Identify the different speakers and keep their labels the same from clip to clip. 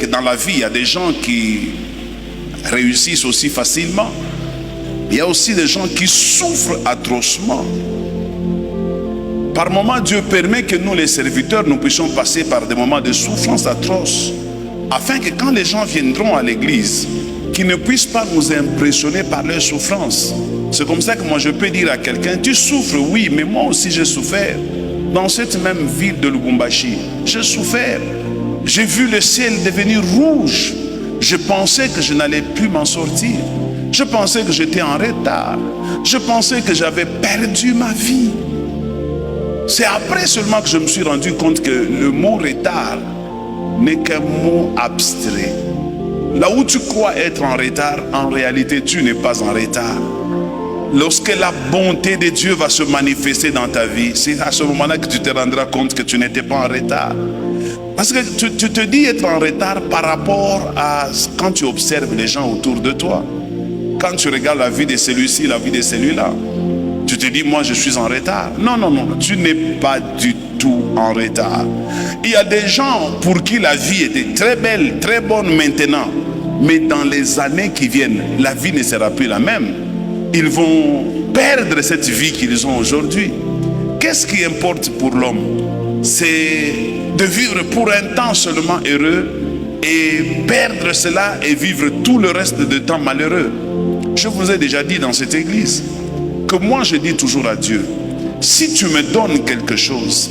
Speaker 1: dans la vie, il y a des gens qui réussissent aussi facilement. Il y a aussi des gens qui souffrent atrocement. Par moments, Dieu permet que nous, les serviteurs, nous puissions passer par des moments de souffrance atroce, afin que quand les gens viendront à l'église, qu'ils ne puissent pas nous impressionner par leur souffrance. C'est comme ça que moi je peux dire à quelqu'un, tu souffres, oui, mais moi aussi j'ai souffert. Dans cette même ville de Lubumbashi, j'ai souffert. J'ai vu le ciel devenir rouge. Je pensais que je n'allais plus m'en sortir. Je pensais que j'étais en retard. Je pensais que j'avais perdu ma vie. C'est après seulement que je me suis rendu compte que le mot retard n'est qu'un mot abstrait. Là où tu crois être en retard, en réalité tu n'es pas en retard. Lorsque la bonté de Dieu va se manifester dans ta vie, c'est à ce moment-là que tu te rendras compte que tu n'étais pas en retard. Parce que tu te dis être en retard par rapport à quand tu observes les gens autour de toi. Quand tu regardes la vie de celui-ci, la vie de celui-là, tu te dis, moi je suis en retard. Non, non, non, tu n'es pas du tout en retard. Il y a des gens pour qui la vie était très belle, très bonne maintenant. Mais dans les années qui viennent, la vie ne sera plus la même. Ils vont perdre cette vie qu'ils ont aujourd'hui. Qu'est-ce qui importe pour l'homme? C'est de vivre pour un temps seulement heureux et perdre cela et vivre tout le reste de temps malheureux. Je vous ai déjà dit dans cette église que moi je dis toujours à Dieu, si tu me donnes quelque chose,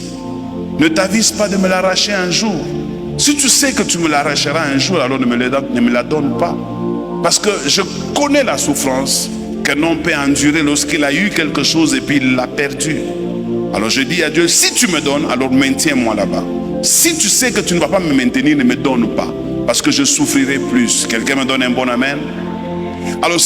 Speaker 1: ne t'avise pas de me l'arracher un jour. Si tu sais que tu me l'arracheras un jour, alors ne me la donne pas. Parce que je connais la souffrance qu'un homme peut endurer lorsqu'il a eu quelque chose et puis il l'a perdu. Alors je dis à Dieu, si tu me donnes, alors maintiens-moi là-bas. Si tu sais que tu ne vas pas me maintenir, ne me donne pas. Parce que je souffrirai plus. Quelqu'un me donne un bon amen? Alors